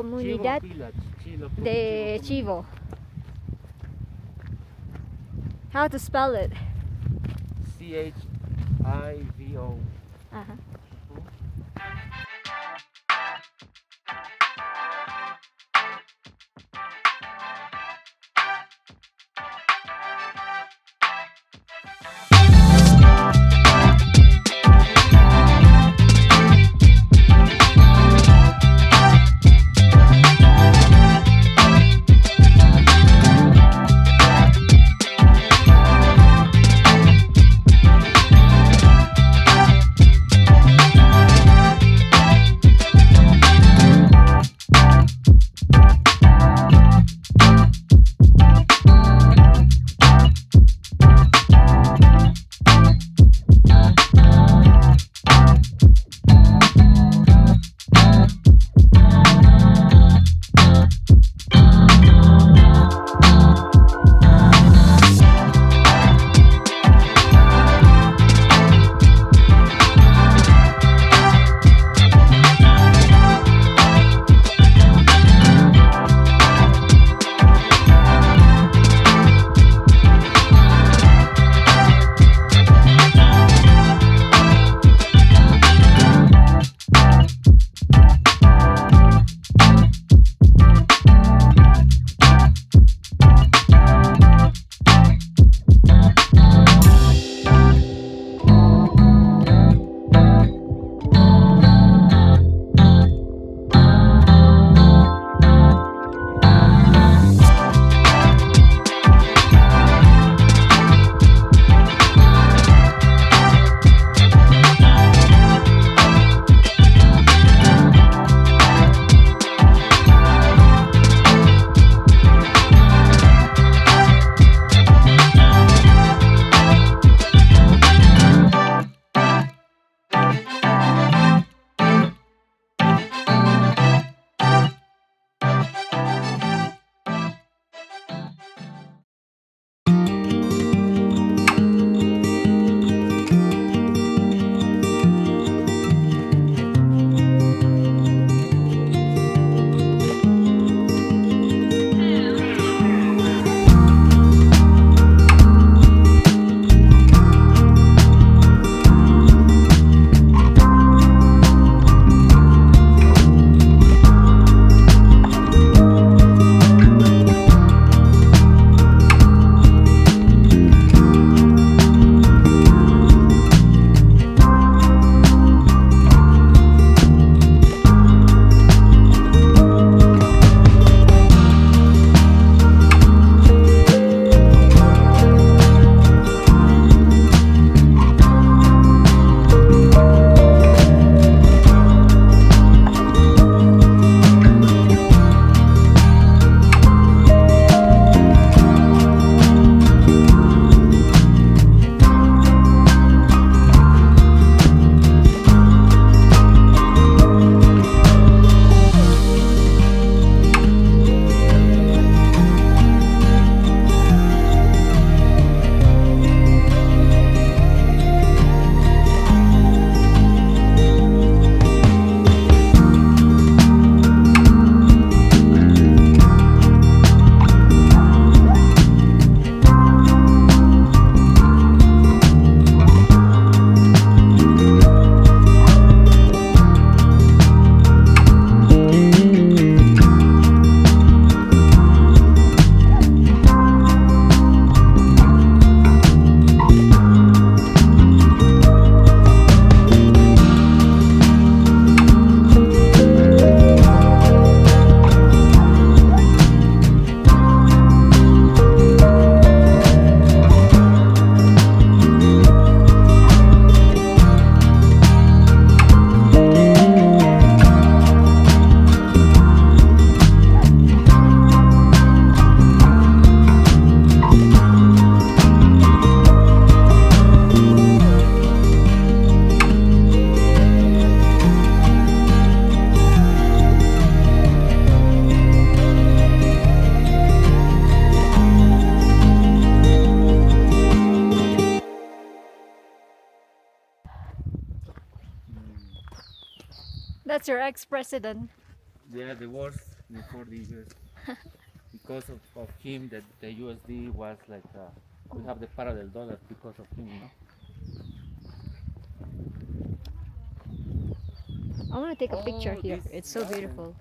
Comunidad de Chivo. How to spell it? Chivo. Uh-huh. That's your ex-president. Yeah, the worst. before the US. Because of him, that the USD was like we have the parallel dollar because of him. I want to take a picture Oh, here. this It's so garden. beautiful.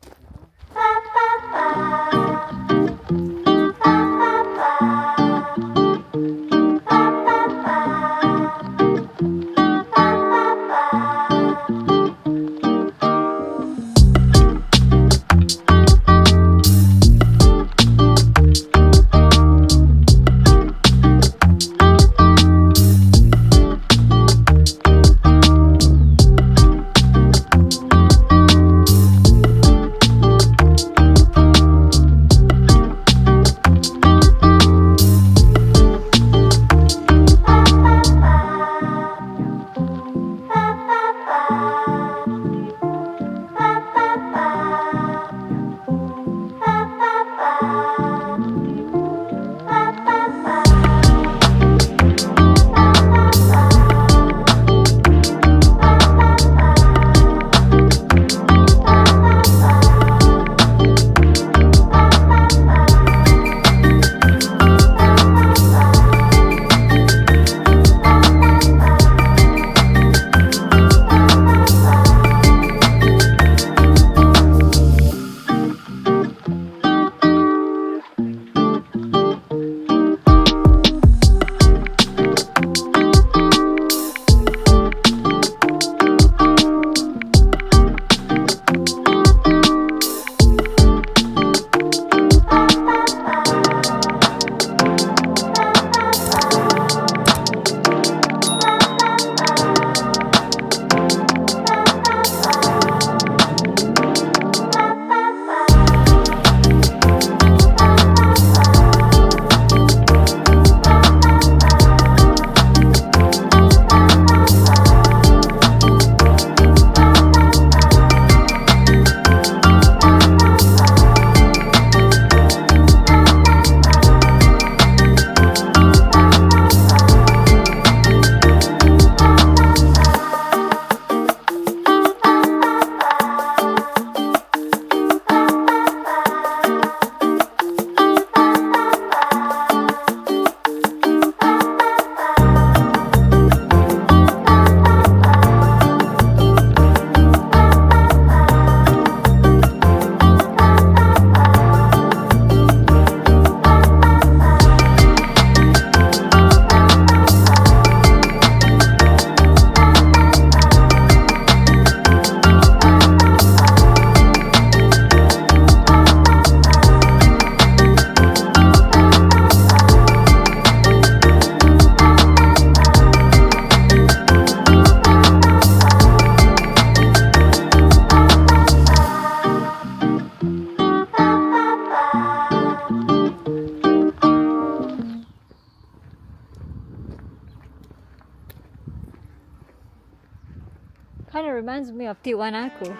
Kind of reminds me of Tiwanaku.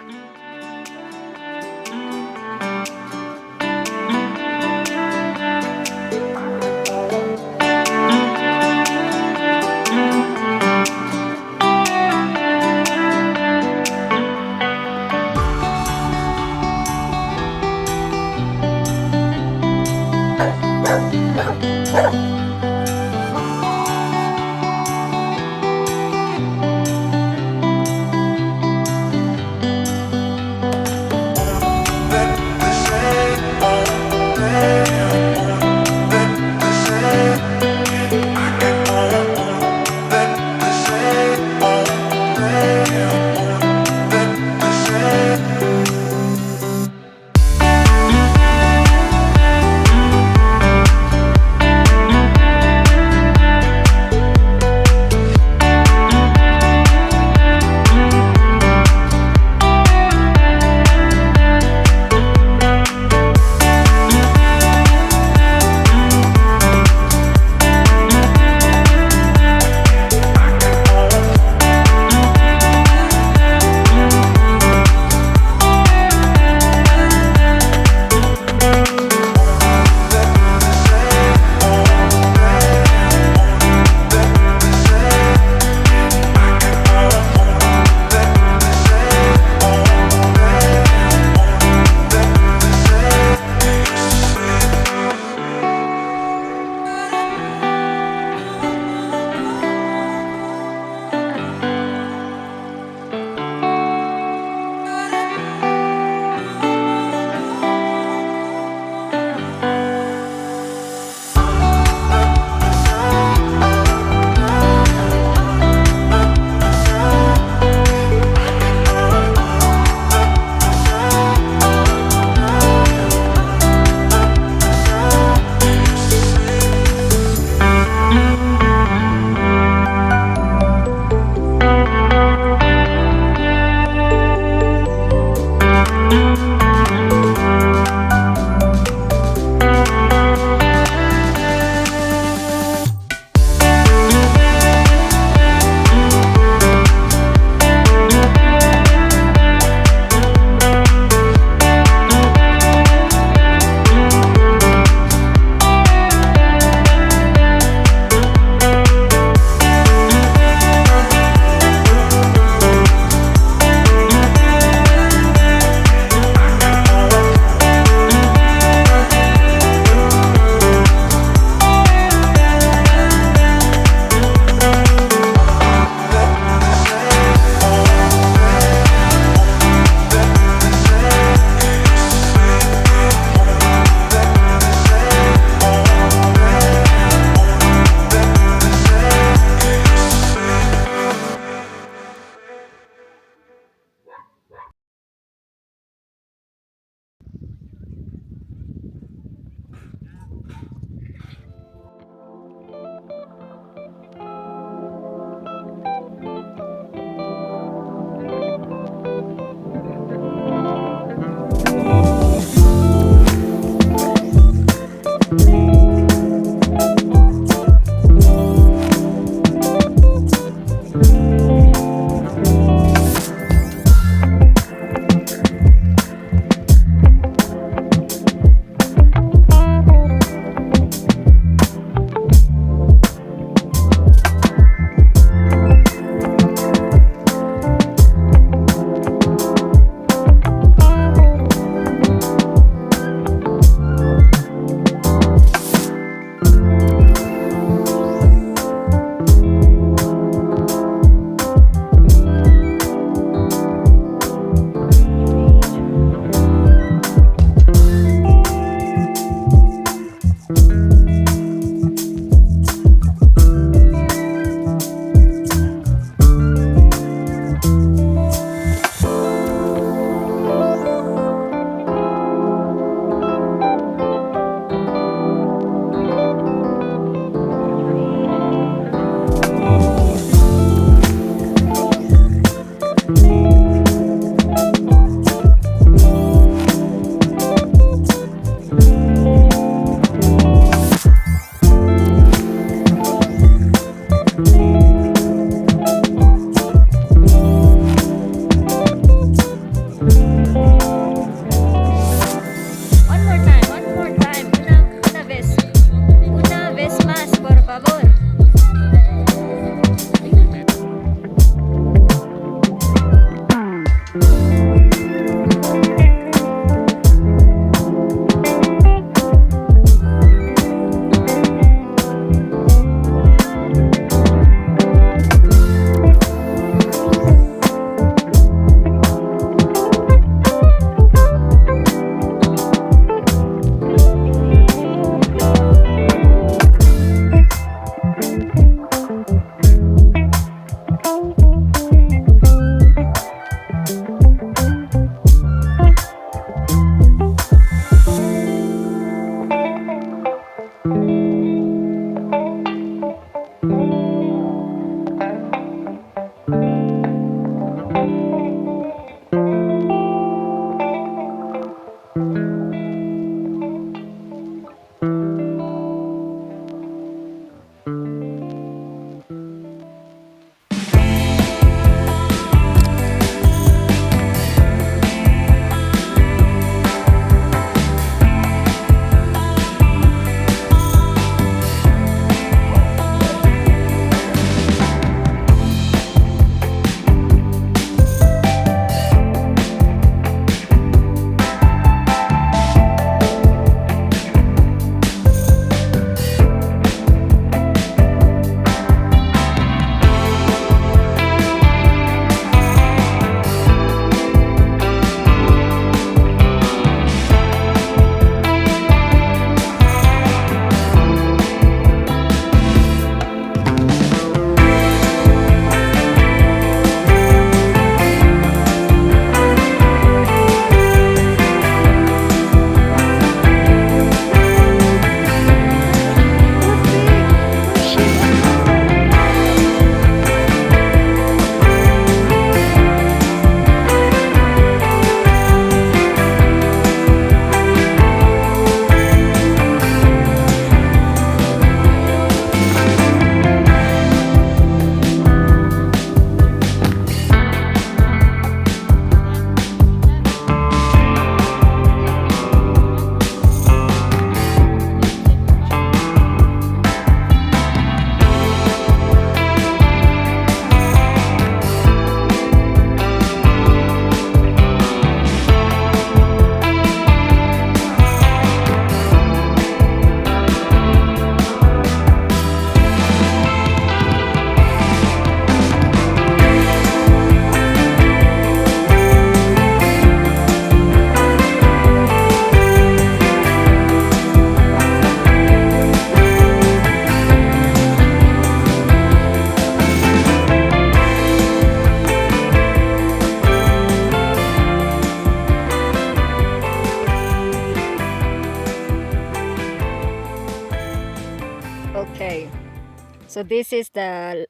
So this is the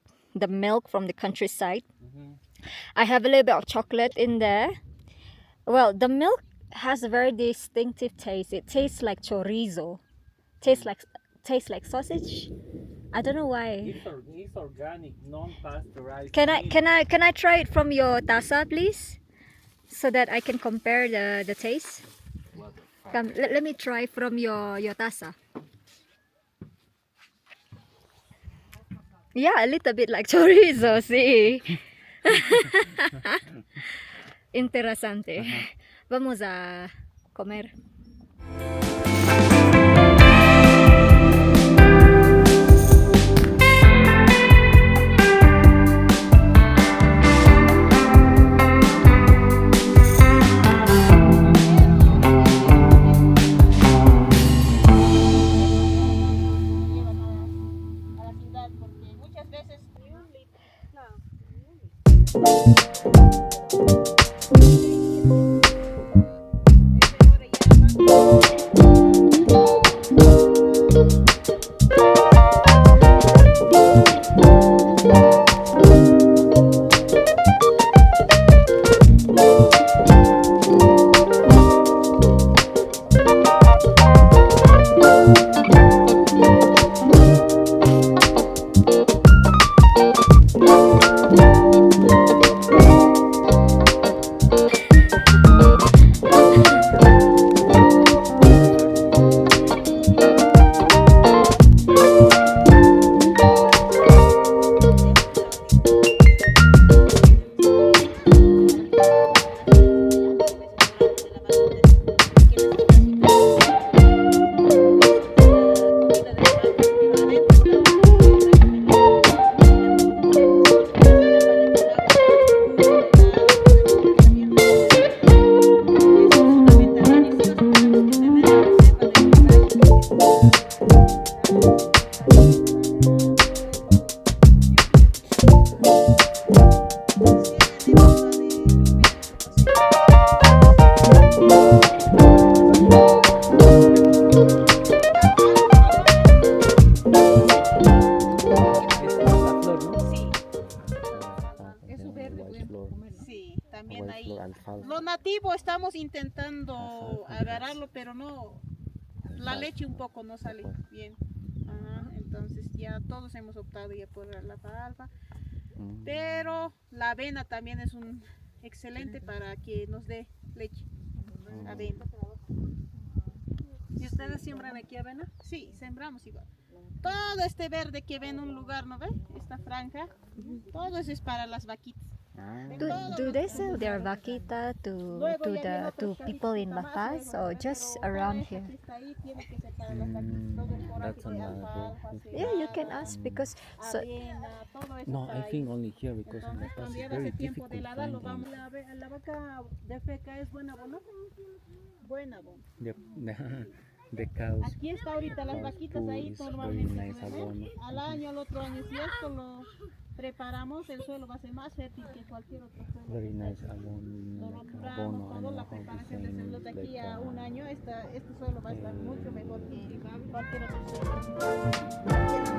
milk from the countryside. Mhm. I have a little bit of chocolate in there. Well, the milk has a very distinctive taste. It tastes like chorizo. Tastes like sausage. I don't know why. It's organic, non-pasteurized Can I milk. can I try it from your taza, please, so that I can compare the taste? What the fuck? Come, let me try from your taza. Yeah, a little bit like chorizo. See. Interesante. Vamos a comer. Lo nativo estamos intentando agarrarlo, pero no, la leche un poco no sale bien. Entonces ya todos hemos optado ya por la alfalfa, pero la avena también es un excelente para que nos dé leche. Avena. ¿Y ustedes siembran aquí avena? Sí, sembramos igual. Todo este verde que ven en un lugar, ¿no ve? Esta franja, todo eso es para las vaquitas. Do they sell their vaquita to people in La Paz or just around here? That's another. Yeah, you can ask because No, I think only here because in the past it's very difficult finding La vaca de feca es buena abono. Buena, buena. the cows. Aquí está ahorita las Cows vaquitas poo ahí is normalmente. very nice ¿no ve? abono. Al año, al otro año, si esto lo preparamos, el suelo va a ser más fértil que cualquier otro suelo. Very nice abono, Lo like nombramos, abono toda and la how to preparación de say suelo de aquí like a un año, este suelo va a estar mucho mejor que cualquier otro suelo.